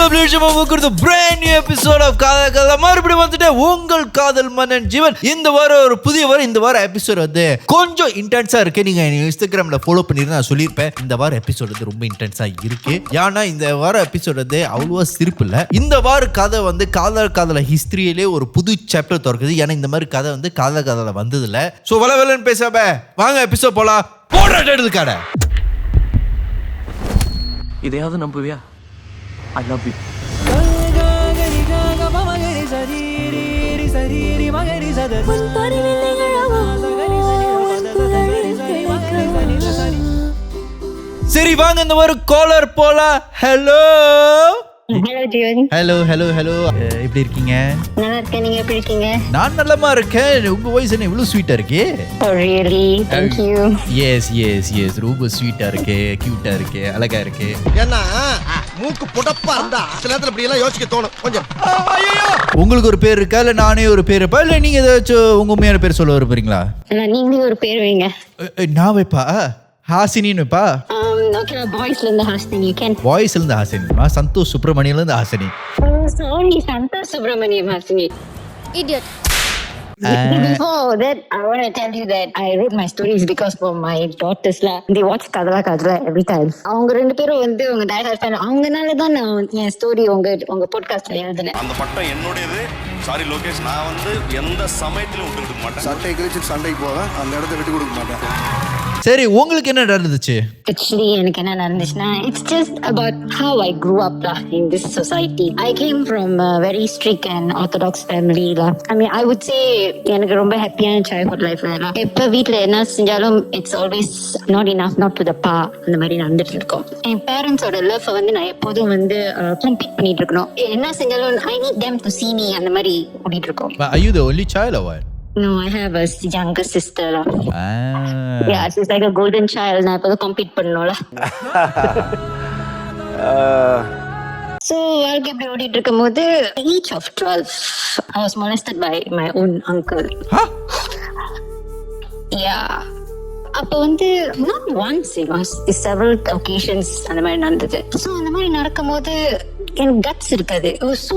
brand new episode of KadhalaKadhala. மறுபடியும் வந்துட்டு உங்கள் காதல் மன்னன் ஜீவன். இந்த வாரம் ஒரு புதிய வாரம். இந்த வாரம் எபிசோட் வந்து கொஞ்சம் இன்டென்ஸா இருக்கு. நீங்க இன்ஸ்டாகிராம்ல ஃபாலோ பண்ணிருந்தா நான் சொல்லியிருப்பேன். இந்த வாரம் எபிசோட் வந்து ரொம்ப இன்டென்ஸா இருக்கு. ஏன்னா இந்த வாரம் எபிசோட் வந்து அவ்வளவா சிரிப்பு இல்ல. இந்த வாரம் கதை வந்து KadhalaKadhala ஹிஸ்டரியிலே ஒரு புது சாப்டர் திறக்குது. ஏன்னா இந்த மாதிரி கதை வந்து KadhalaKadhala வந்தது இல்ல. சோ வளவலன்னு பேசாம வாங்க எபிசோட் போலாம். போடுறது கடை. இதையாவது நம்புவியா? I love you. சரி வாங்க இந்த ஒரு காலர் போலாம். ஹலோ ஹலோ ஜீவன். ஹலோ ஹலோ ஹலோ எப்படி இருக்கீங்க? நல்லா இருக்கேன். நீங்க எப்படி இருக்கீங்க? நான் நல்லமா இருக்கேன். உங்க வாய்ஸ் என்ன இவ்வளவு ஸ்வீட்டா இருக்கு? Oh really? Thank you. Yes ரொம்ப ஸ்வீட்டா இருக்கு, கியூட்டா இருக்கு, அழகா இருக்கு. ஏன்னா மூக்கு புடப்பா இருந்தா சில நேரத்துல இப்படி எல்லாம் யோசிக்க தோணும் கொஞ்சம். உங்களுக்கு ஒரு பேர் இருக்கா இல்ல நானே ஒரு பேர் வைப்பா இல்ல நீங்க ஏதாச்சும் உங்க உண்மையான பேர் சொல்ல விரும்புறீங்களா? நீங்களே ஒரு பேர் வைங்க. நான் வைப்பா ஹாசினின்னு வைப்பா. Okay, பாய்ஸ்ல இருந்து ஹாசினி. You can. பாய்ஸ்ல இருந்து ஹாசினி. சந்தோஷ் சுப்ரமணியன்ல இருந்து Hasini. Sorry, Santhosh Subramaniam Hasini. Idiot. Before that, I want to tell you that I wrote my stories because for my daughters la, they watch KadhalaKadhala every time. அவங்க ரெண்டு பேரும் வந்து உங்க டைரக்டர் ஃபேன். அவங்கனால தான் நான் என் ஸ்டோரி உங்க பாட்காஸ்ட்ல எழுதினேன். அந்த பட்டம் என்னோடது. சாரி லோகேஷ், நான் வந்து எந்த சமயத்திலும் விட்டு கொடுக்க மாட்டேன். சட்டை கிழிச்சு சண்டைக்கு போவேன், அந்த இடத்த விட்டு கொடுக்க மாட்டேன். சரி உங்களுக்கு என்ன நடந்துச்சு? Actually எனக்கு என்ன நடந்துச்சுன்னா, it's just about how I grew up lah in this society. I came from a very strict and orthodox family lah. I mean, I would say எனக்கு ரொம்ப ஹாப்பியான childhood life lah. எப்ப வீட்ல என்ன செஞ்சாலும் it's always not enough, not to the par. அந்த மாதிரி நடந்துட்டு இருக்கும். என் பேரண்ட்ஸோட லவ் வந்து நான் எப்போதும் வந்து கம்பீட் பண்ணிட்டு இருக்கணும். என்ன செஞ்சாலும் I need them to see me அந்த மாதிரி ஓடிட்டு இருக்கும். But are you the only child or what? No, I have a younger sister lah. Yeah, she's like a golden child. நான் எப்போதும் கம்பீட் பண்ணணும்ல. So, வாழ்க்கை எப்படி ஓடிட்டு இருக்கும் போது age of 12, I was molested by my own uncle. Huh? Yeah. அப்போ வந்து not once, it was several occasions அந்த மாதிரி நடந்தது. ஸோ அந்த மாதிரி நடக்கும் போது எனக்கு கட்ஸ் இருக்காது. ஸோ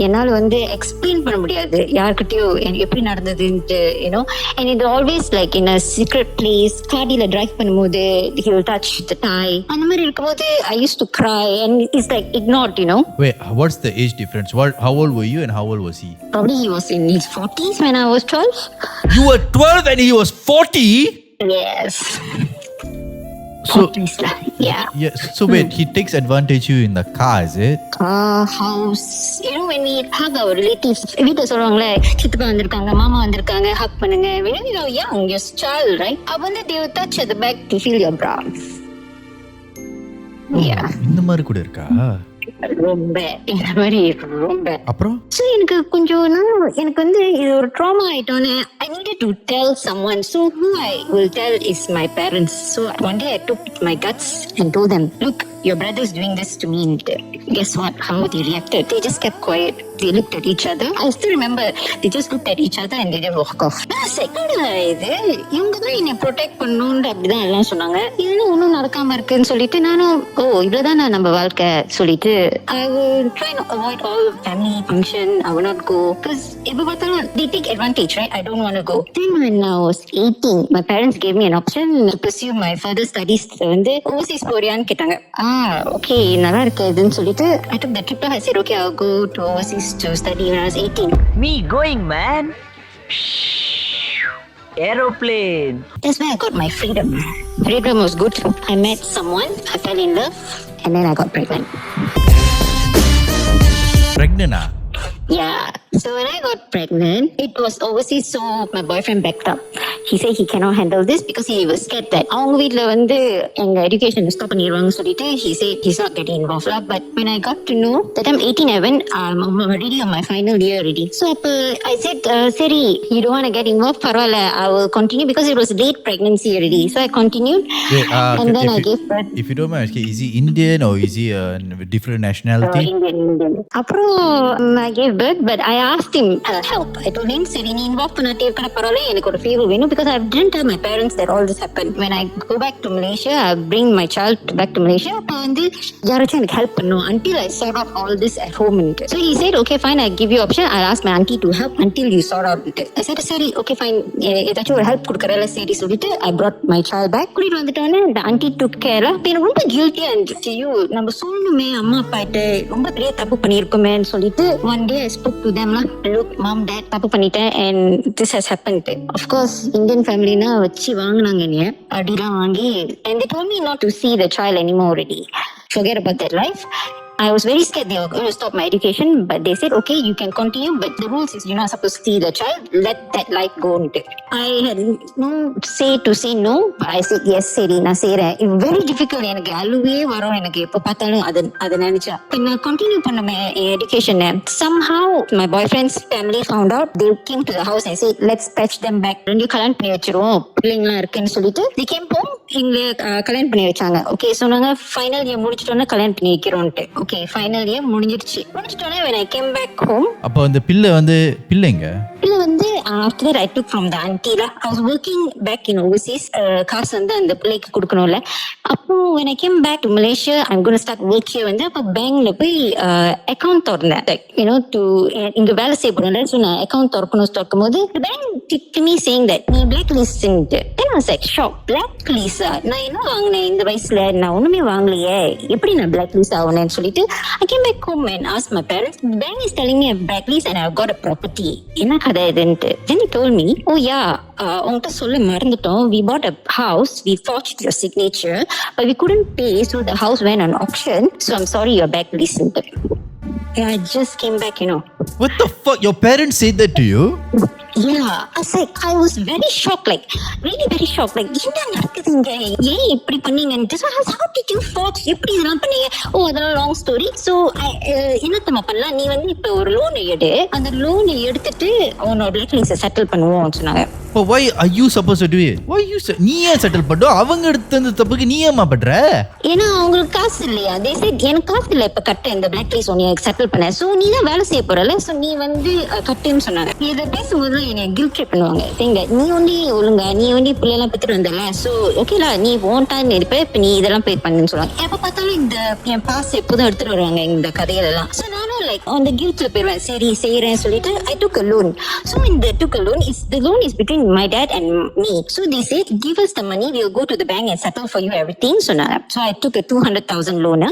என்னால் வந்து எக்ஸ்பிளைன் பண்ண முடியாது யார்கிட்டயும் எனக்கு எப்படி நடந்ததுன்ட்டு, யூனோ. அண்ட் இது always like in a secret place. காடியில டிரைவ் பண்ணும்போது he will touch the tie. அந்த மாதிரி இருக்கும்போது I used to cry and it's like ignored, you know. Wait, what's the age difference? How old were you and how old was he? Probably he was in his 40s when I was 12. You were 12 and he was 40? Yes. So, yeah. Yeah. So wait, he takes advantage you in the car, is it? House. You know when we hug our relatives, வீட்டுல சொல்லுவாங்களே சித்தப்பா வந்திருக்காங்க, மாமா வந்திருக்காங்க, ஹக் பண்ணுங்க. When you are young, you're a child, right? அப்ப வந்து they will touch at the back to feel your bra. Yeah. இந்த மாதிரி கூட இருக்கா? ரொம்ப இந்த மாதிரி ரொம்ப. அப்புறம் ஸோ எனக்கு கொஞ்சம் எனக்கு வந்து இது ஒரு drama ஆயிட்டோன்னு I needed to tell someone. So who I will tell is my parents. So one day I took my guts and told them, look, your brother is doing this to me. And guess what? How they reacted? They just kept quiet. They looked at each other. I still remember they just looked at each other and they just walk off. இது இவங்க தான் என்னை protect பண்ணணும்னு அப்படிதான் எல்லாம் சொன்னாங்க. இதெல்லாம் ஒன்றும் நடக்காம இருக்குன்னு சொல்லிட்டு நானும் இவ்வளவுதான் நம்ம வாழ்க்கை சொல்லிட்டு I will try to avoid all family function. I will not go because எப்ப பார்த்தாலும் they take advantage, right? I don't want to go. Then when I was 18, my parents gave me an option to pursue my further studies. வந்து overseas போறியான்னு கேட்டாங்க. Okay, நல்லா இருக்கு இதுன்னு சொல்லிட்டு I took the trip. I said okay, I'll go to overseas to study when I was 18. Me going, man. Aeroplane. That's where I got my freedom. Freedom was good. I met someone, I fell in love, and then I got pregnant. Pregnant? Yeah. So when I got pregnant, it was overseas, so my boyfriend backed up. He said he cannot handle this because he was scared that அவங்க வீட்ல வந்து எங்க education stop பண்ணிடுவாங்க சொல்லிட்டு he said he's not getting involved lah. But when I got to know that I'm 18, I went I'm already on my final year already. So I said சரி, you don't want to get involved, பரவாயில்ல, I will continue because it was late pregnancy already. So I continued. Wait, and then I gave birth. If you don't mind, is he Indian or is he a different nationality? Indian. அப்புறம் I gave birth, but I asked him help. I told him, சரி நீ involve பண்ணாட்டே இருக்கற பரவாயில்லை, எனக்கு ஒரு favour வேணும், because I didn't tell my parents that all this happened. When I go back to Malaysia, I bring my child back to Malaysia. அப்ப வந்து யாராச்சும் எனக்கு ஹெல்ப் பண்ணும் until I sort out all this at home. So he said, okay fine, I give you option, I'll ask my auntie to help until you sort out it. I said, சரி okay fine, ஏதாச்சும் ஒரு help கொடுக்கறல சரி சொல்லிட்டு I brought my child back. கூட்டிட்டு வந்துட்டோன்னே the auntie took care. அப்ப எனக்கு ரொம்ப guilty இருந்துச்சு. ஐயோ நம்ம சொல்லணுமே அம்மா அப்பா கிட்ட, ரொம்ப பெரிய தப்பு பண்ணியிருக்கோமேன்னு சொல்லிட்டு one day I spoke to them, look mom dad, தப்பு பண்ணிட்டேன் and this has happened. Of course Indian family na வச்சு வாங்குனாங்க என்னைய அடிலாம் வாங்கி, and they told me not to see the child anymore already. Forget about that life. I was very scared they were going to stop my education, but they said, okay, you can continue, but the rules is you're not supposed to see the child, let that life go. I had no say to say no, but I said, yes, சரி நான் செய்றேன். It's very difficult, எனக்கு அழுவே வரும், எனக்கு எப்போ பார்த்தாலும் அதை நினைச்சா. நான் கண்டினியூ பண்ண education. Somehow my boyfriend's family found out. They came to the house and said, let's patch them back. ரெண்டு கல்யாணம் பண்ணி வச்சிருவோம், பிள்ளைங்களாம் இருக்குன்னு சொல்லிட்டு they came home, எங்களை கல்யாணம் பண்ணி வச்சாங்க. ஓகே சொன்னாங்க, ஃபைனல் இயர் முடிச்சிட்டோன்னா கல்யாணம் பண்ணி வைக்கிறோன்ட்டு. ஓகே ஃபைனல் இயர் முடிஞ்சிட்டோன்னே when I came back home, அப்போ அந்த பிள்ளைங்க வந்து after that I took from the auntie lah. I was working back in overseas. காசு வந்து அந்த பிள்ளைக்கு கொடுக்கணும்ல. அப்போ when I came back to Malaysia, I'm going to start work here. வந்து அப்போ பேங்க்ல போய் account திறந்தேன், like you know to இங்க வேலை செய்ய போறேன். ஸோ நான் அக்கௌண்ட் திறக்கும் போது the bank to me saying that நீ black list. Then I was like shocked. black list நான் என்ன வாங்கினேன் இந்த வயசுல, நான் ஒண்ணுமே வாங்கலையே, எப்படி நான் black list ஆகுனேன்னு சொல்லிட்டு I came back home and asked my parents. The bank is telling me I'm black list and I've got a property. என்ன கதை இதுன்ட்டு. Then he told me, oh yeah, உங்கள்கிட்ட சொல்ல மறந்துட்டோம், we bought a house, we forged your signature, but we couldn't pay, so the house went on auction, so I'm sorry you're back list. Yeah, I just came back, you know. What the fuck? Your parents said that to you? Yeah, I was very shocked, like really very shocked, like என்ன நடக்குதுங்க, ஏன் இப்படி பண்ணீங்கன்னு. So how did you forge, எப்படி இதெல்லாம் பண்ணீங்க? ஓ அதெல்லாம் long story. So என்னத்தம்மா பண்ணலாம், நீ வந்து இப்போ ஒரு லோன் எடு, அந்த லோனை எடுத்துட்டு உன்னோட பிளாக் லிஸ்ட்டை செட்டில் பண்ணுவோம் சொன்னாங்க. But why are you supposed to do it? Why you நீ ஏன் செட்டில் பண்ணோ? அவங்க எடுத்த அந்த தப்புக்கு நீ ஏமா பண்ற? ஏன்னா அவங்களுக்கு காசு இல்லையா? they said எனக்கு காசு இல்லை இப்ப கட்ட இந்த பிளாக் லிஸ்ட் உன்னை செட்டில் பண்ண, ஸோ நீ தான் வேலை செய்ய போறல, ஸோ நீ வந்து கட்டுன்னு சொன்னாங்க. இதை பேசும்போது என்னை கில்ட் ட்ரிப் பண்ணுவாங்க. சரிங்க நீ ஒண்டி ஒழுங்கா, நீ ஒண்டி பிள்ளைலாம் பெற்றுட்டு வந்தல, ஸோ ஓகேலா நீ ஓன்டான்னு இருப்ப, இப்ப நீ இதெல்லாம் பே பண்ணுன்னு சொல்லுவாங்க. எப்ப பார்த்தாலும் இந்த என் பாஸ் எப்போதும் எடுத்துட்டு வருவாங்க இந்த கதைகளெல்லாம். ஸோ நானும் லைக் அந்த கில்ட்ல போயிருவேன், சரி செய்யறேன் சொல்லிட்டு I took a loan. So in the took a loan, the loan is between my dad and me. So they said, give us the money, we'll go to the bank and settle for you everything. So I took a 200,000 loan.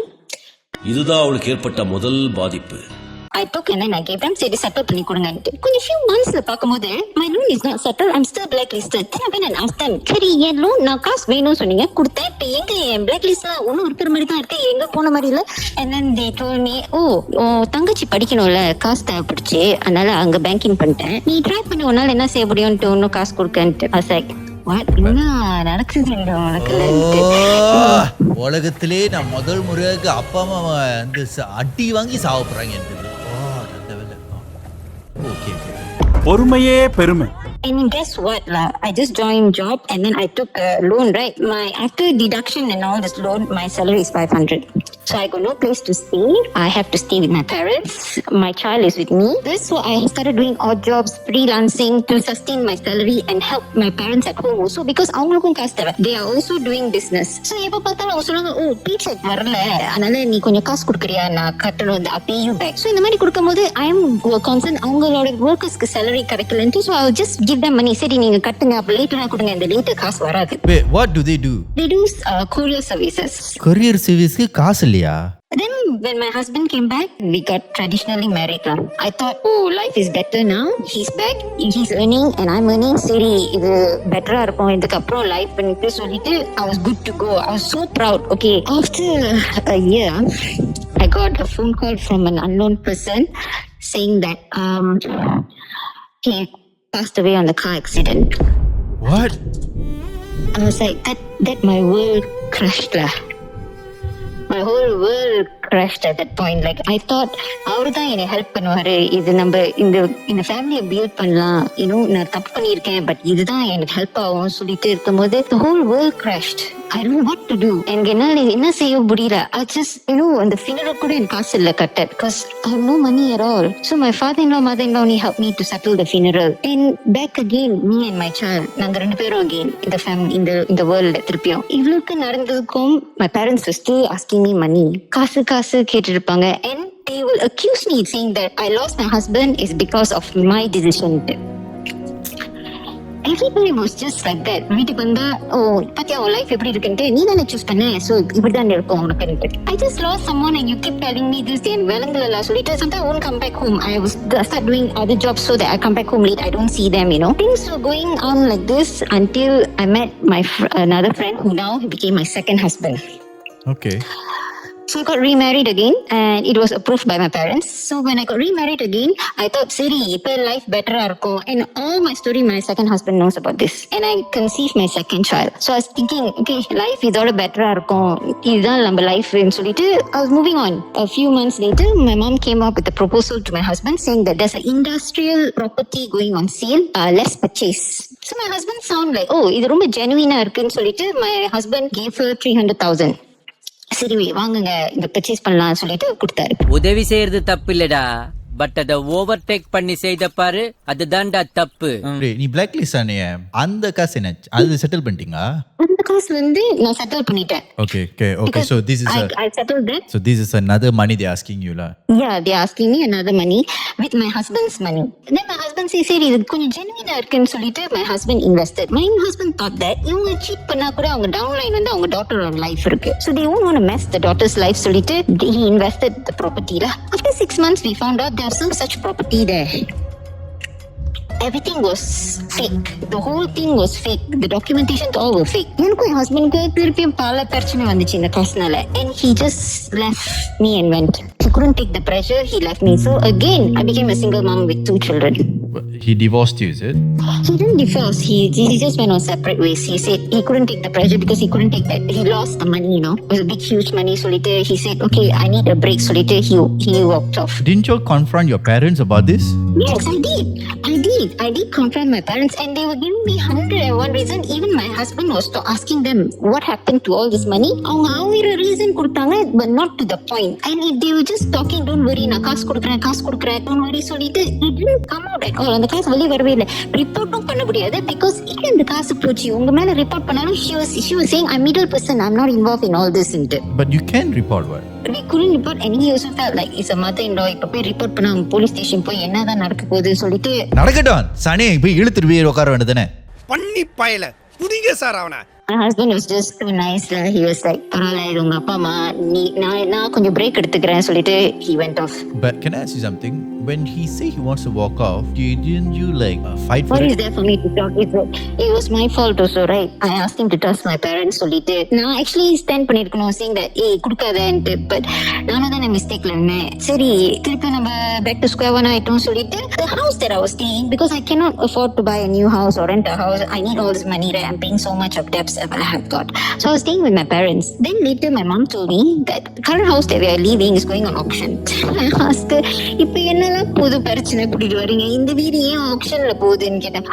இதுதான் அவளுக்கு ஏற்பட்ட முதல் பாதிப்பு. I took and then I gave them, சரி settle பண்ணி கொடுங்கன்ட்டு. கொஞ்சம் few monthsல பார்க்கும்போது my loan is not settled, I'm still blacklisted. Then I went and asked them, சரி என் loan நான் காசு வேணும்னு சொன்னீங்க, கொடுத்தேன், இப்போ எங்க என் blacklistல ஒன்றும் இருக்கிற மாதிரி தான் இருக்கு, எங்க போன மாதிரி இல்லை. And then they told me, தங்கச்சி படிக்கணும்ல, காசு தேவைப்படுச்சு, அதனால அங்க பேங்கிங் பண்ணிட்டேன், நீ ட்ரை பண்ணி உன்னால என்ன செய்ய முடியும்ட்டு ஒன்னும் காசு கொடுக்கன்ட்டு. I was like, என்ன நடக்குது உலகத்திலே நான் முதல் முறையாக அப்பா அம்மா வந்து அடி வாங்கி சாவப்படுறாங்க. பொறுமையே பெருமை. And guess what? I just joined job and then I took a loan, right? After deduction and all this loan, my salary is 500. So I got no place to stay. I have to stay with my parents. My child is with me. So I started doing odd jobs, freelancing to sustain my salary and help my parents at home also, because அவங்களுக்கும் காசு தேவை. They are also doing business. So எப்ப பார்த்தாலும் அவங்க சொல்லுவாங்க, paycheck வரல, அதனால நீ கொஞ்சம் காசு கொடுக்குறியா, நான் கட்டணும், I pay you back. So இந்த மாதிரி கொடுக்கும்போது I am concerned அவங்களோட workersக்கு salary கிடைக்கலன்ட்டு. So I'll just give them money. சரி நீங்க கட்டுங்க, அப்ப லேட்டரா கொடுங்க, இந்த லேட்டர் காசு வராது. Wait, what do they do? They do courier services. Courier serviceக்கு காசு இல்லையா? Then when my husband came back, we got traditionally married. I thought, life is better now. He's back, he's earning and I'm earning. சரி இது பெட்டரா இருக்கும், இதுக்கு அப்புறம் life பண்ணிட்டு சொல்லிட்டு I was good to go. I was so proud. Okay, after a year, I got a phone call from an unknown person saying that he passed away on the car accident. What? I was like, that my world crashed lah. My whole world crashed at that point. Like I thought அவரு தான் என்னை help பண்ணுவாரு, இது நம்ம இந்த ஃபேமிலியை build பண்ணலாம், நான் தப்பு பண்ணியிருக்கேன், பட் இதுதான் எனக்கு ஹெல்ப் ஆகும் சொல்லிட்டு இருக்கும்போது the whole world crashed. I don't know what to do. எனக்கு என்ன செய்ய முடியல. I just அந்த funeral கூட எனக்கு காசு இல்ல கட்ட because I have no money at all. So my father-in-law, mother-in-law only helped me to settle the funeral. And back again, me and my child, நாங்க ரெண்டு பேரும் again in the family, in the world திருப்பியும். இவளுக்கு நடந்ததுக்கும் my parents were still asking me money. காசு கேட்டு இருப்பாங்க. And they will accuse me saying that I lost my husband is because of my decision. Everybody was just like that. வீட்டுக்கு வந்தா பாத்தியா உன் life எப்படி இருக்குன்ட்டு நீ தானே சூஸ் பண்ண ஸோ இப்படிதான் இருக்கும் உனக்கு. I just lost someone and you keep telling me this and விளங்கல சொல்லிட்டு sometimes I won't come back home. I was start doing other jobs so that I come back home late. I don't see them, Things were going on like this until I met my another friend who now became my second husband. Okay. So I got remarried again and it was approved by my parents. So when I got remarried again, I thought, Siri, இப்ப life better இருக்கும். And all my story, my second husband knows about this. And I conceived my second child. So I was thinking, okay, life இதோட better இருக்கும். இதுதான் நம்ம life ன்னு சொல்லிட்டு I was moving on. A few months later, my mom came up with a proposal to my husband saying that there's an industrial property going on sale, let's purchase. So my husband sound like, இது ரொம்ப genuine இருக்குன்னு சொல்லிட்டு my husband gave her 300,000. சரி வாங்குங்க இந்த purchase பண்ணலாம் சொல்லிட்டு கொடுத்தாரு. உதவி செய்யறது தப்பு இல்லடா, பட் அத ஓவர்டேக் பண்ணி செய்த பாரு அதுதான்டா தப்பு. நீ பிளாக் லிஸ்ட் ஆனே அந்த காசு என்ன அது செட்டில் பண்ணிட்டீங்க? அந்த காசு நான் செட்டில் பண்ணிட்டேன். Okay. So this is I settled that. So this is another money they asking you la. Yeah, they asking me another money with my husband's money. Then my husband say சரி இது கொஞ்சம் ஜெனுவினா இருக்குன்னு சொல்லிட்டு my husband invested. My husband thought that இவங்க cheat பண்ணா கூட அவங்க downline அவங்க daughter life இருக்கு. So they won't want to mess the daughter's life சொல்லிட்டு he invested the property la. After 6 months we found out there's no such property there. Everything was fake. The whole thing was fake. The documentation all were fake. எனக்கும் என் ஹஸ்பண்டுக்கு திருப்பியும் பல பிரச்சனை வந்துச்சு இந்த காசுனால. And he just left me and went. He couldn't take the pressure. He left me. So again, I became a single mom with 2 children. He divorced you, is it? He didn't divorce. He just went on separate ways. He said he couldn't take the pressure because he couldn't take that. He lost the money, It was a big, huge money. So later he said, okay, I need a break. So later he walked off. Didn't you confront your parents about this? Yes, I did confront my parents and they were giving me 101 reason. Even my husband was asking them what happened to all this money. அவங்க reason கொடுத்தாங்க but not to the point. And if they were just talking, don't worry, நான் காசு கொடுக்குறேன் don't worry சொல்லிட்டு it didn't come out at all. அந்த காசு வெளியே வரவே இல்லை. ரிப்போர்ட்டும் பண்ண முடியாது because இந்த காசு போச்சு உங்க மேல ரிப்போர்ட் பண்ணாலும் she was saying I'm middle person, I'm not involved in all this. But you can report what? We couldn't report and he also felt like it's a mother-in-law. இப்ப போய் ரிப்போர்ட் பண்ணா police station போய் என்னதான் நடக்க போகுது சொல்லிட்டு நடக்கட்டும் Sanae போய் இழுத்துட்டு போய் உட்கார வேண்டியதானே. பண்ணி பயல புடிங்க சார் அவனை. My husband was just too nice. He was like, பரவாயில்ல உங்க அப்பா அம்மா நான் கொஞ்சம் பிரேக் எடுத்துக்கிறேன் சொல்லிட்டு he went off. But can I ask you something? When he say he wants to walk off, didn't you fight for What it? is there for me to talk? It was my fault also, right? I asked him to trust my parents சொல்லிட்டு நான் actually stand பண்ணிருக்கணும் saying that குடுக்காதேன்ட்டு. But நானும் தான் மிஸ்டேக்ல இருந்தேன். சரி திருப்பி நம்ம back to square one ஆயிட்டோம் சொல்லிட்டு the house that I was staying because I cannot afford to buy a new house or rent a house. I need all this money, right? I'm paying so much of debts I have got. So I was staying with my parents. Then later my mom told me that the current house that we are living is going on auction. I asked her, இப்போ என்னெல்லாம் புது பிரச்சனை கூட்டிட்டு வரீங்க இந்த வீடு ஏன் ஆக்ஷன்ல போகுதுன்னு கேட்டேன்.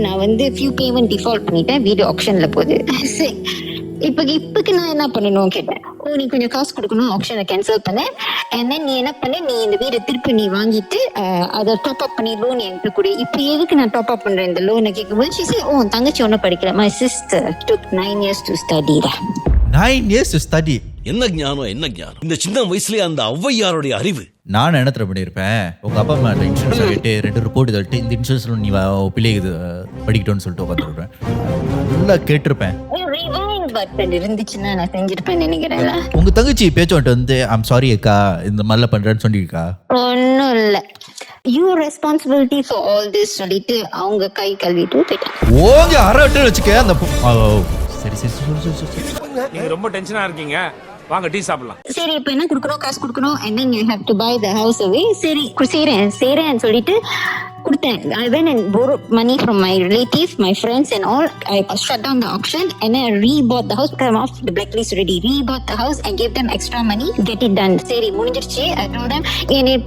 நான் few payment default பண்ணிட்டேன் வீடு ஆக்ஷன்ல போகுது. இப்பக்கு நான் என்ன பண்ணணும் கேட்டேன். நீ கொஞ்சம் காசு கொடுக்கணும் ஆக்ஷனை கேன்சல் பண்ண and then நீ என்ன பண்ண நீ இந்த வீடை திருப்பி நீ வாங்கிட்டு அதை டாப் அப் பண்ணி லோன் எனக்கு கொடு. இப்போ எதுக்கு நான் டாப் அப் பண்றேன் இந்த லோனை கேட்கும்போது she said தங்கச்சி ஒன்னும் படிக்கல. My sister took 9 years to study. 9 years to study. என்ன ஞானம் இந்த சின்ன வயசுலயே அந்த ஔவையாருடைய அறிவு. நான் என்ன தர பண்ணியிருப்பேன் உங்க அப்பா அம்மா இன்சூரன்ஸ் சொல்லிட்டு 2 ரிப்போர்ட் தள்ளிட்டு இந்த இன்சூரன்ஸ் நீ பிள்ளைக்கு படிக்கட்டும்னு சொல்லிட்டு உட்காந்துருப்பேன். நல்லா கேட்டிருப்பேன். இருந்துச்சுன்னா நான் செஞ்சிருப்பேன் நினைக்கிறேன். உங்க தங்கச்சி பேச்சோட்டு ஐம் சாரி அக்கா இந்த மாதிரிலாம் பண்றேன்னு சொல்லிருக்கா? ஒன்னும் இல்ல you responsibility for all this சொல்லிட்டு அவங்க கை கழுவிட்டு போயிட்டாங்க. அரட்டு வச்சுக்க அந்த சரி நீங்க ரொம்ப டென்ஷனா இருக்கீங்க வாங்க டீ சாப்பிடலாம். சரி இப்போ என்ன கொடுக்கணும் காசு கொடுக்கணும் and then you have to buy the house away. சரி செய்றேன் சொல்லிட்டு கொடுத்தேன். I went and borrowed money from my relatives, my friends and all. I shut down the auction and then I rebought the house. I'm off the blacklist already. Rebought the house and gave them extra money. Get it done. சரி முடிஞ்சிருச்சு. I told them,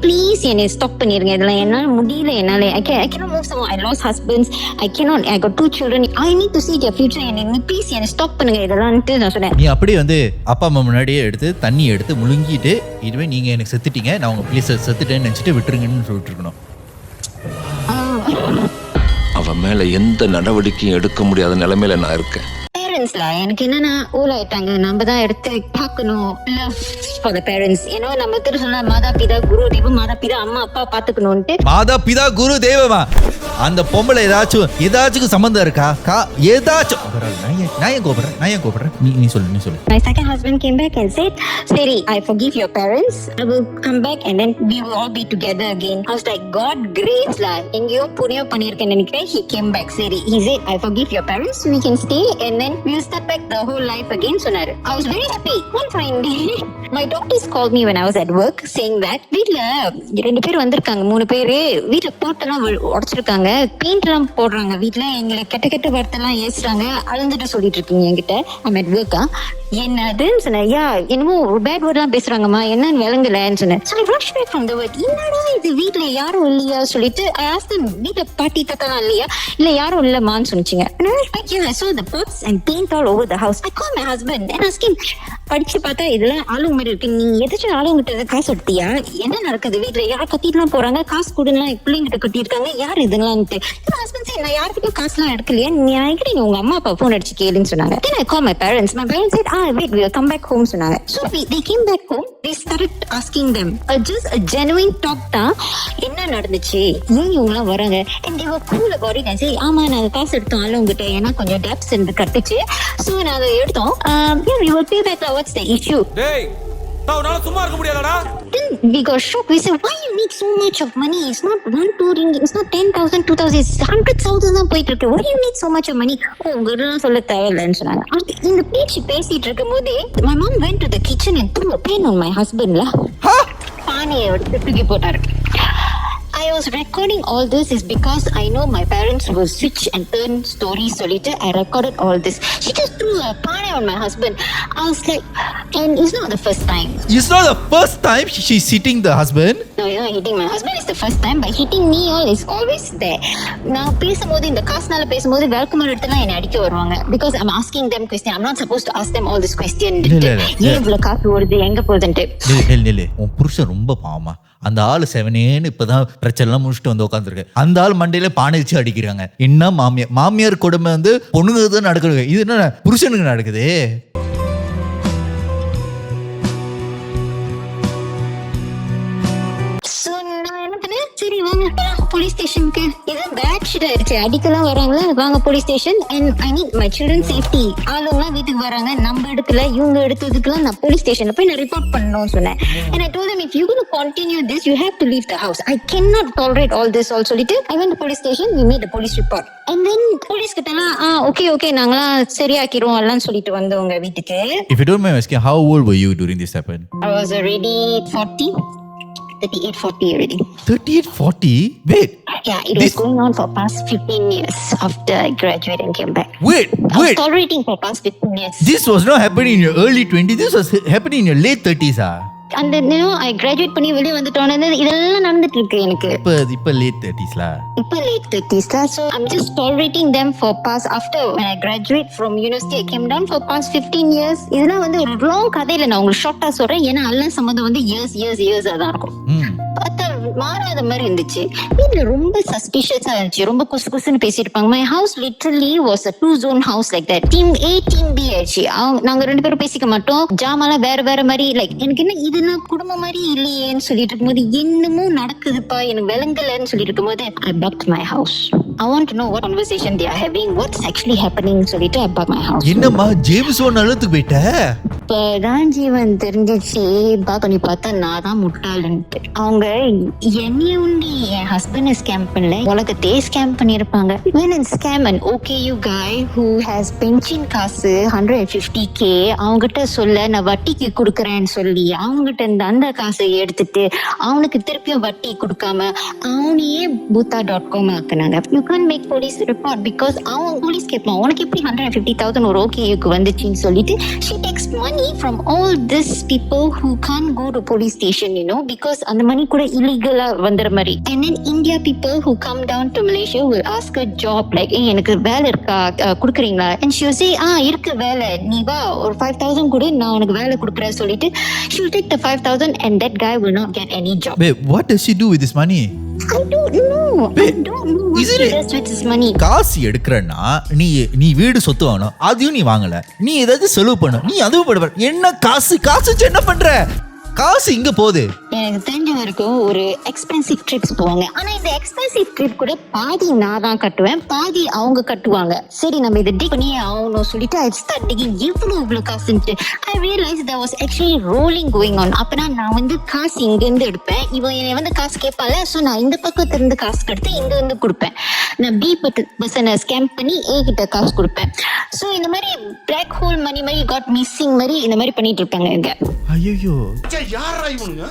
please stop பண்ணிருங்க. இதெல்லாம் என்னால முடியல. என்னால I cannot move someone. I lost husbands. I got 2 children. I need to see their future and please stop பண்ணுங்க இதெல்லாம்னு நான் சொன்னேன். நீ அப்படியே வந்து அப்பா அம்மா முன்னாடியே எடுத்து தண்ணி எடுத்து முழுங்கிட்டு இதுவே நீங்க எனக்கு செத்துட்டீங்க, நான் உங்க ப்ளீஸ் செத்துட்டேன்னு நினைச்சிட்டு விட்டுருங்கன்னு சொல்லிட்டு இருக்கணும். அவன் மேல எந்த நடவடிக்கையும் எடுக்க முடியாத நிலைமையில நான் இருக்கேன். எனக்கு என்னன்னா ஓல் ஆயிட்டாங்க, நம்ம தான் எடுத்து பார்க்கணும். லவ் ஃபார் தி பேரண்ட்ஸ், நம்ம திரு சொன்ன மாதா பிதா குரு தெய்வம், மாதா பிதா அம்மா அப்பா பாத்துக்கணும்ட்டு. மாதா பிதா குரு தெய்வமா? அந்த பொம்பளை ஏதாச்சும் சம்பந்தம் இருக்கா? ஏதாச்சும் நான் ஏன் கோபப்படுறேன்? நீ சொல்லு. My second husband came back and said, "Seri, I forgive your parents. I will come back and then we will all be together again." I was like, God grace lah, எங்கயோ புரியும் பண்ணிருக்கேன் நினைக்கிறேன். He came back, Seri. He said, "I forgive your parents. We can stay and then we'll start back the whole life again." சொன்னாரு. I was very happy. One fine day, my doctors called me when I was at work saying that வீட்ல 2 பேர் வந்திருக்காங்க, 3 பேரு வீட்ல போட்டெல்லாம் உடைச்சிருக்காங்க, paint எல்லாம் போடுறாங்க, வீட்ல எங்களை கெட்ட வார்த்தைலாம் ஏசுறாங்க, அழுந்துட்டு சொல்லிட்டு இருக்கீங்க என்கிட்ட. I'm at work. என்னதுன்னு சொன்னேன். என்னமோ ஒரு பேட் வேர்ட்லாம் பேசுறாங்கம்மா, என்னன்னு விளங்கலன்னு சொன்னேன். So I rushed back from the word. என்னடா இது வீட்ல யாரும் இல்லையா சொல்லிட்டு I asked them, வீட்ல பாட்டி தாத்தாலாம் இல்லையா? இல்ல யாரும் இல்லம்மான்னு சொன்னிச்சிங்க. I saw the pots and paint all over the house. I called my husband and asked him, படிச்சு பார்த்தா இதெல்லாம் ஆளுங்க மாதிரி இருக்கு, நீ எதாச்சும் ஆளுங்கிட்ட காசு எடுத்தியா? என்ன நடக்குது வீட்ல? யார் கத்திட்டுலாம் போறாங்க, காசு கொடுலாம் பிள்ளைங்கிட்ட கட்டிருக்காங்க, யார் இதெல்லாம்ட்டு. ஹஸ்பண்ட் சரி, நான் யாருக்கிட்டும் காசுலாம் எடுக்கலையா, நீ உங்க அம்மா அப்பா போன் அடிச்சு கேளுன்னு சொன்னாங்க. Then I called my parents. My parents said, wait, we'll come back home சொன்னாங்க. So they came back home. They started asking them just a genuine talk தான், என்ன நடந்துச்சு, ஏன் இவங்கலாம் வராங்க. And they were cool about it and say, ஆமா நாங்க காசு எடுத்தோம் ஆளுங்கிட்ட, ஏன்னா கொஞ்சம் டெப்ஸ் இருந்து கட்டுச்சு, so நாங்க எடுத்தோம். Yeah, we will pay back. What's the issue? டேய் நானால சும்மா இருக்க முடியாதடா. Then we got shocked. We said, why you need so much of money? It's not 1-2 ringgit, it's not 10,000 2,000, it's 100,000 தான் போயிட்டு இருக்கு. Why you need so much of money? உங்ககிட்ட சொல்ல தேவையில்லைன்னு சொன்னாங்க. இந்த பேச்சு பேசிட்டு இருக்கும் போதே my mom went to the kitchen and threw a pen on my husband lah. பானையை எடுத்து தூக்கி போட்டாரு. I was recording all this is because I know my parents will switch and turn stories solita. I recorded all this. She just threw a pane on my husband. I was like, and it's not the first time. It's not the first time she's hitting the husband? No, you're not hitting my husband. It's the first time. But hitting me all is always there. நான் பேசும்போது இந்த காசுனால பேசும்போது வேல்குமார் இடத்துல என்னை அடிக்க வருவாங்க. Because I'm asking them question. I'm not supposed to ask them all this question. ஏன் இவ்வளவு காசு வருது, எங்க போகுதுன்ட்டு. நெல்லு உன் புருஷன் ரொம்ப பாவமா. அந்த ஆளு 7 இப்பதான் பிரச்சனை முடிச்சுட்டு வந்து உட்காந்துருக்கு. அந்த ஆள் மண்டையில பானை வச்சு அடிக்கிறாங்க. என்ன மாமியார் கொடுமை வந்து பொண்ணுங்க தான் நடக்குது, இது என்ன புருஷனுக்கு நடக்குது? சரி வாங்க போலீஸ் ஸ்டேஷனுக்கு. இது பேட் ஷிட் ஆயிடுச்சு, அடிக்கலாம் வராங்களா, வாங்க police station. And I need my children safety. ஆளுங்கலாம் வீட்டுக்கு வராங்க, நம்ம எடுக்கல இவங்க எடுத்ததுக்குலாம் நான் போலீஸ் ஸ்டேஷன்ல போய் நான் ரிப்போர்ட் பண்ணணும்னு சொன்னேன். And I told them, if you're going to continue this, you have to leave the house. I cannot tolerate all this all சொல்லிட்டு I went to police station. We made a police report. And then police கிட்டலாம் okay நாங்களாம் சரியாக்கிடுவோம் எல்லாம் சொல்லிட்டு வந்தவங்க வீட்டுக்கு. If you don't mind asking, how old were you during this happened? I was already 38-40 already. 38-40? Wait. Yeah, it was going on for past 15 years after I graduated and came back. Wait. I was tolerating for past 15 years. This was not happening in your early 20s. This was happening in your late 30s. And then I graduate பண்ணி வெளிய வந்துட்டோனே இதெல்லாம் நடந்துட்டு இருக்கு எனக்கு. இப்ப late 30s la. இப்ப late 30s la. So I'm just tolerating them for past after when I graduate from university I came down for past 15 years. இதெல்லாம் வந்து ஒரு long கதையில நான் உங்களுக்கு ஷார்ட்டா சொல்றேன். ஏன்னா எல்லாம் சம்பந்தம் வந்து years தான் இருக்கும். பார்த்தா மாறாத மாதிரி இருந்துச்சு. வீட்ல ரொம்ப சஸ்பிஷியஸா இருந்துச்சு, ரொம்ப குசுகுசுன்னு பேசிட்டு இருப்பாங்க. My house literally was a 2-zone house like that. Team A, Team B ஆச்சு. நாங்க 2 பேரும் பேசிக்க மாட்டோம், ஜாமாலாம் வேற மாதிரி. லைக் எனக்கு என்ன இதெல்லாம் குடும்பம் மாதிரி இல்லையேன்னு சொல்லிட்டு இருக்கும்போது என்னமோ நடக்குதுப்பா எனக்கு விளங்கலன்னு சொல்லிட்டு இருக்கும்போது I blocked my house. I want to know what conversation they are having, what's actually happening சொல்லிட்டு I bought my house. என்னம்மா ஜேம்ஸ் ஒன் அழுத்து போயிட்ட? இப்பதான் ஜீவன் தெரிஞ்சிச்சு. பாக் பண்ணி பார்த்தா நான் தான் முட்டாளுன்ட்டு. அவங்க என்னைய உண்டி என் ஹஸ்பண்ட் ஸ்கேம் பண்ணல, உலகத்தையே ஸ்கேம் பண்ணிருப்பாங்க. When a scam an OKU guy who has pension காசு 150K அவங்ககிட்ட சொல்ல நான் வட்டிக்கு கொடுக்கறேன்னு சொல்லி அவங்ககிட்ட இருந்து அந்த காசை எடுத்துட்டு அவனுக்கு திருப்பியும் வட்டி கொடுக்காம அவனையே பூத்தா.com ஆக்குனாங்க. You can't make police report because அவன் போலீஸ் கேட்பான் உனக்கு எப்படி 150,000 ஒரு OKUக்கு வந்துச்சுன்னு சொல்லிட்டு she takes money from all these people who can't go to police station, you know, because அந்த மணி கூட illegally வந்தற மாதிரி. And then India people who come down to Malaysia will ask a job like எனக்கு வேலை இருக்கா குடுக்குறீங்களா, and she will say இருக்கு வேலை, நீ வா ஒரு 5,000 கொடு நான் உனக்கு வேலை குடுக்குறேன் சொல்லிட்டு she will take the 5,000 and that guy will not get any job. Babe, what does she do with this money? I don't know. I don't know what she does with this money. காசு எடுக்கிறன்னா நீ வீடு சொத்து வாங்கணும், அதையும் நீ வாங்கல, நீ ஏதாவது செலவு பண்ண, நீ அதுவும் பண்ண, என்ன காசு வச்சு என்ன பண்ற? காசு இங்க போகுது. எனக்கு தெரிஞ்ச வரைக்கும் ஒரு எக்ஸ்பென்சிவ் ட்ரிப்ஸ் போவாங்க. ஆனா இந்த எக்ஸ்பென்சிவ் ட்ரிப் கூட பாதி நான் தான் கட்டுவேன், பாதி அவங்க கட்டுவாங்க. சரி நம்ம இதை டிக் பண்ணி ஆகணும் சொல்லிட்டு I start digging இவ்வளவு காசுன்ட்டு. I realized there was actually rolling going on. அப்பனா நான் வந்து காசு இங்க இருந்து எடுப்பேன், இவன் என்னை வந்து காசு கேட்பால, சோ நான் இந்த பக்கத்துல இருந்து காசு எடுத்து இங்க வந்து கொடுப்பேன். நான் B பர்சனை ஸ்கேம் பண்ணி A கிட்ட காசு கொடுப்பேன். சோ இந்த மாதிரி பிளாக் ஹோல் மணி மாதிரி காட் மிஸ்ஸிங் மாதிரி இந்த மாதிரி பண்ணிட்டு இருப்பாங்க இங்க. ஐயோ யாரா இவனுங்க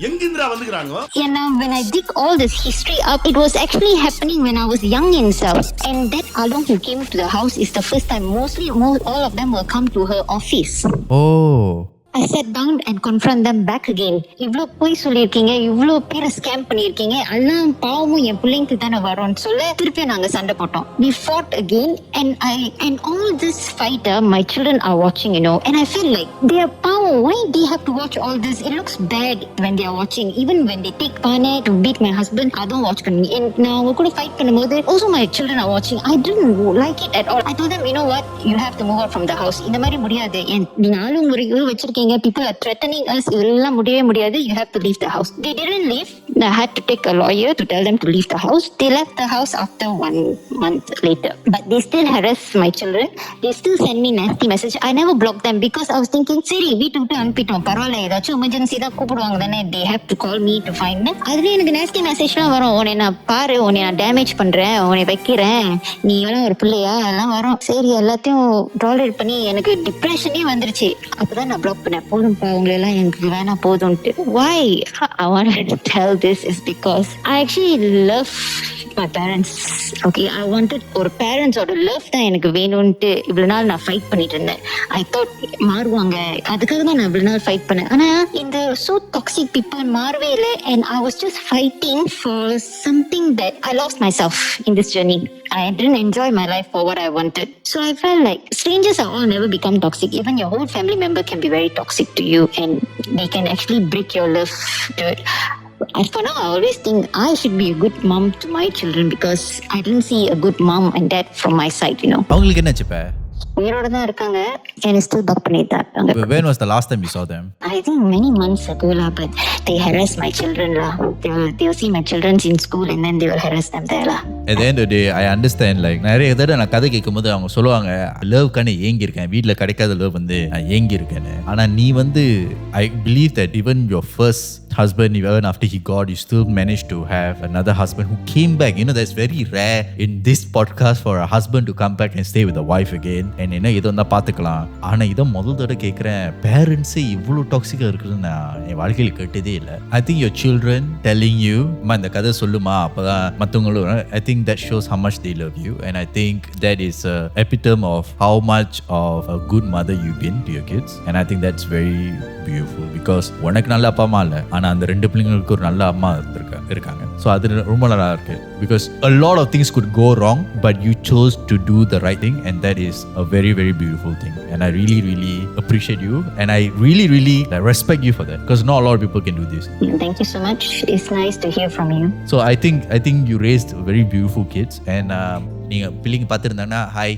எங்கிந்திரா வந்துக்கறாங்க? And now when I dig all this history up, it was actually happening when I was young in South. And that along who came to the house is the first time. Mostly all of them will come to her office. Oh. I sat down and confront them back again. இவ்ளோ போய் சொல்லிருக்கீங்க, இவ்ளோ பேரை scam பண்ணிருக்கீங்க, எல்லாம் பாவமும் என் பிள்ளைக்கு தானே வரும்னு சொல்ல திருப்பி நாங்க சண்டை போட்டோம். We fought again and all this fight my children are watching, you know, and I feel like they are பாவம். Why they have to watch all this? It looks bad when they are watching. Even when they take pane to beat my husband, I don't watch பண்ணி. And நான் அவங்க கூட fight பண்ணும்போது also my children are watching. I didn't like it at all. I told them, you know what, you have to move out from the house. இந்த மாதிரி முடியாது, நீங்க ஆளும் முறைகள் வச்சிருக்கீங்க, people are threatening us, இதெல்லாம் முடியவே முடியாது, you have to leave the house. They didn't leave. I had to take a lawyer to tell them to leave the house. They left the house after 1 month later, but they still harass my children. They still send me nasty message. I never blocked them because I was thinking சரி வீட்டு விட்டு அனுப்பிட்டோம், பரவாயில்ல, ஏதாச்சும் emergency தான் கூப்பிடுவாங்க தானே, they have to call me to find them. அதுல எனக்கு nasty messageலாம் வரும், உன்னை நான் பாரு, உன்னை நான் டேமேஜ் பண்றேன், உன்னை வைக்கிறேன், நீ எல்லாம் ஒரு பிள்ளையா, எல்லாம் வரும். சரி எல்லாத்தையும் டாலரேட் பண்ணி எனக்கு டிப்ரெஷனே வந்துருச்சு. அப்பதான் நான் பிளாக் பண்ணேன், போதும்பா உங்களெல்லாம் எனக்கு வேணா போதும்ட்டு. Why I wanted to tell this is because I actually love my parents. Okay, I wanted ஒரு பேரண்ட்ஸோட லவ் தான் எனக்கு வேணும்ட்டு இவ்வளவு நாள் நான் ஃபைட் பண்ணிட்டு இருந்தேன். I thought மாறுவாங்க, அதுக்காக தான் நான் இவ்வளவு நாள் ஃபைட் பண்ணேன். ஆனா இந்த so toxic people மாறவே இல்லை, and I was just fighting for something that I lost myself in this journey. I didn't enjoy my life for what I wanted. So I felt like strangers are all never become toxic. Even your whole family member can be very toxic to you, and they can actually break your love to it. As for now, I always think I should be a good mom to my children because I didn't see a good mom and dad from my side, you know. அவங்களுக்கு என்னாச்சு இப்ப? உயிரோட தான் இருக்காங்க and still buck பண்ணிட்டு தான் இருக்காங்க. When was the last time you saw them? I think many months ago lah, but they harass my children lah. They will see my children in school and then they will harass them there lah. At the end of the day, I understand, like நிறைய தடவை நான் கதை கேட்கும்போது அவங்க சொல்லுவாங்க லவ்க்கான ஏங்கி இருக்கேன், வீட்டில் கிடைக்காத லவ் வந்து நான் ஏங்கி இருக்கேன்னு. ஆனா நீ வந்து I believe that even your first husband, even after he got, you still managed to have another husband who came back. You know, that's very rare in this podcast for a husband to come back and stay with the wife again. And என்ன இதை தான் பார்த்துக்கலாம். ஆனா இதை முதல் தடவை கேட்குறேன், பேரண்ட்ஸே இவ்வளோ டாக்ஸிக்காக இருக்குதுன்னு நான் என் வாழ்க்கையில் கேட்டதே இல்லை. I think your children telling you இந்த கதை சொல்லுமா அப்போதான் மற்றவங்களும், I think that shows how much they love you, and I think that is a epitome of how much of a good mother you've been to your kids, and I think that's very beautiful because உனக்கு நல்ல அப்பா அம்மா இல்லை, ஆனா அந்த ரெண்டு பிள்ளைங்களுக்கு ஒரு நல்ல அம்மா இருக்காங்க. ஸோ அது ரொம்ப நல்லா இருக்கு because a lot of things could go wrong, but you chose to do the right thing, and that is a very very beautiful thing, and I really really appreciate you, and I really really respect you for that because not a lot of people can do this. Thank you so much. It's nice to hear from you. So I think you raised very beautiful kids, and நீங்க பிள்ளைங்க பார்த்துருந்தாங்கன்னா hi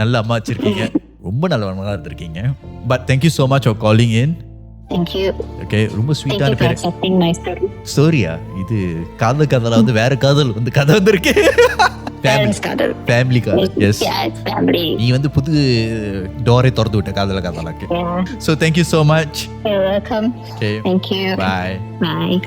நல்ல அம்மா வச்சிருக்கீங்க, ரொம்ப நல்லவங்களா இருந்திருக்கீங்க. But thank you so much for calling in. Thank you. Okay, ரொம்ப ஸ்வீட்டான Thank you for பேரு. accepting my story. ஸ்டோரியா இது? காதல் கதலா வந்து வேற காதல் வந்து கதை வந்திருக்கு. Parents காதல். ஃபேமிலி காதல். Yes, Yeah, it's family. நீ வந்து புது டோரே திறந்து விட்ட காதல காதலாக்கு. Yeah. So thank you so much. You're welcome. Okay. Thank you. Bye. Bye.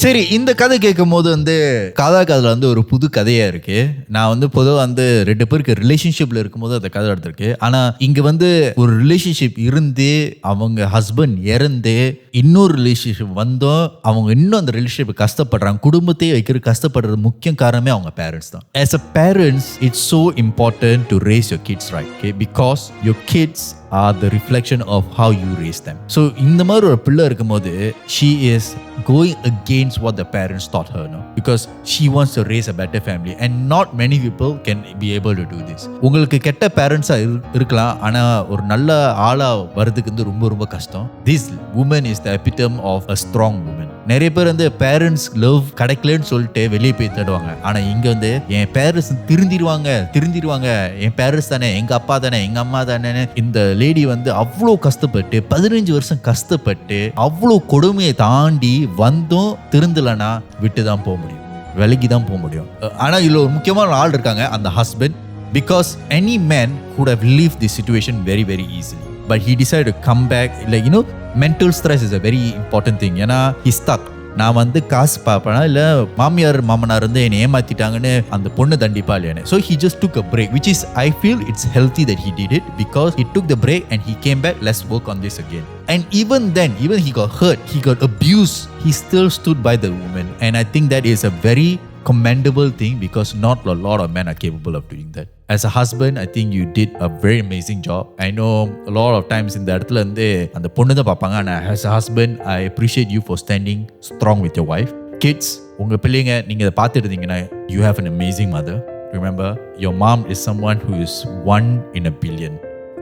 சரி, இந்த கதை கேட்கும் போது வந்து காதல் வந்து ஒரு புது கதையா இருக்கு. நான் வந்து பொதுவாக வந்து 2 பேருக்கு ரிலேஷன்ஷிப்ல இருக்கும்போது அந்த கதை எடுத்திருக்கு. ஆனா இங்க வந்து ஒரு ரிலேஷன்ஷிப் இருந்து அவங்க ஹஸ்பண்ட் இறந்து இன்னொரு ரிலேஷன்ஷிப் வந்தோம், அவங்க இன்னும் அந்த ரிலேஷன்ஷிப் கஷ்டப்படுறாங்க, குடும்பத்தையே வைக்கிற கஷ்டப்படுறது முக்கிய காரணமே அவங்க பேரண்ட்ஸ் தான். As a parents, it's so important to raise your kids right, okay? Because your kids are the reflection of how you raise them. So இந்த மாதிரி ஒரு பிள்ளை இருக்கும்போது she is going against what the parents taught her, no? Because she wants to raise a better family and not many people can be able to do this. உங்களுக்கு கெட்ட பேரண்ட்ஸா இருக்கலாம், ஆனா ஒரு நல்ல ஆளா வரதுக்கு வந்து ரொம்ப ரொம்ப கஷ்டம். This woman is the epitome of a strong woman. நிறைய பேர் வந்து பேரண்ட்ஸ் லவ் கிடைக்கலன்னு சொல்லிட்டு வெளியே போய் தேடுவாங்க. ஆனா இங்க வந்து என் பேரண்ட்ஸ் திருந்திடுவாங்க, என் பேரண்ட்ஸ் தானே, எங்க அப்பா தானே, எங்க அம்மா தானே. இந்த லேடி வந்து அவ்வளோ கஷ்டப்பட்டு 15 வருஷம் கஷ்டப்பட்டு அவ்வளோ கொடுமையை தாண்டி வந்தும் திருந்தலனா விட்டு தான் போக முடியும், விலகி தான் போக முடியும். ஆனா இதுல ஒரு முக்கியமான ஆள் இருக்காங்க, அந்த husband. Because any man could have lived this situation very very easily, but he decided to come back. Like, you know, mental stress is a very important thing. ஏன்னா he stuck. நான் வந்து காசு பார்ப்பேனா இல்லை மாமியார் மாமனார் வந்து என்னை ஏமாத்திட்டாங்கன்னு அந்த பொண்ணு தண்டிப்பா இல்லையானே. So he just took a break, which is I feel it's healthy that he did it, because he took the break and he came back, let's work on this again. And even then, even he got hurt, he got abused, he still stood by the woman. And I think that is a very commendable thing, because not a lot of men are capable of doing that. As a husband, I think you did a very amazing job. I know a lot of times இந்த இடத்துல வந்து அந்த பொண்ணு தான் பார்ப்பாங்க. ஆனால் as a husband, I appreciate you for standing strong with your wife. Kids, உங்கள் பிள்ளைங்க நீங்கள் இதை பார்த்துட்டு இருந்தீங்கன்னா, you have an amazing mother. Remember, your mom is someone who is 1 in a billion.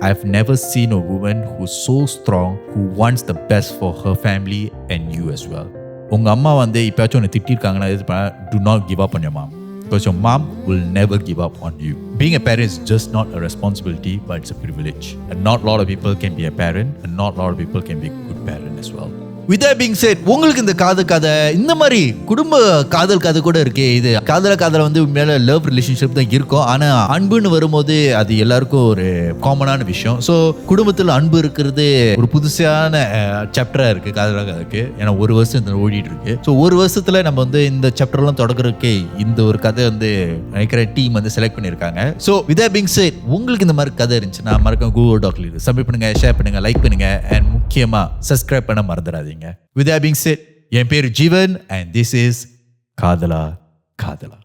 I've never seen a woman who's so strong, who wants the best for her family and you as well. உங்கள் அம்மா வந்து இப்போயாச்சும் ஒன்று திட்டிருக்காங்கன்னா, do not give up on your mom, because your mom will never give up on you. Being a parent is just not a responsibility, but it's a privilege. And not a lot of people can be a parent, and not a lot of people can be a good parent as well. With that being said, உங்களுக்கு இந்த கதை இந்த மாதிரி குடும்ப காதல் கதை கூட இருக்கு. இது காதல வந்து மேல லவ் ரிலேஷன்ஷிப் தான் இருக்கும். ஆனா அன்புன்னு வரும்போது அது எல்லாருக்கும் ஒரு காமனான விஷயம். ஸோ குடும்பத்தில் அன்பு இருக்கிறது ஒரு புதுசான சாப்டரா இருக்கு காதலுக்கு. ஏன்னா 1 வருஷம் ஓடிட்டு இருக்கு. ஸோ 1 வருஷத்துல நம்ம வந்து இந்த சாப்டர்லாம் தொடங்குறதுக்கே இந்த ஒரு கதை வந்து நினைக்கிற டீம் வந்து செலக்ட் பண்ணியிருக்காங்க. So with that being said, உங்களுக்கு இந்த மாதிரி கதை இருந்துச்சுன்னா மறக்காம Google Docல சப்மிட் பண்ணுங்க, ஷேர் பண்ணுங்க, லைக் பண்ணுங்க, அண்ட் முக்கியமா சப்ஸ்கிரைப் பண்ண மறந்துடாதீங்க. With that being said, என் பேரு ஜீவன் and this is காதலா காதலா.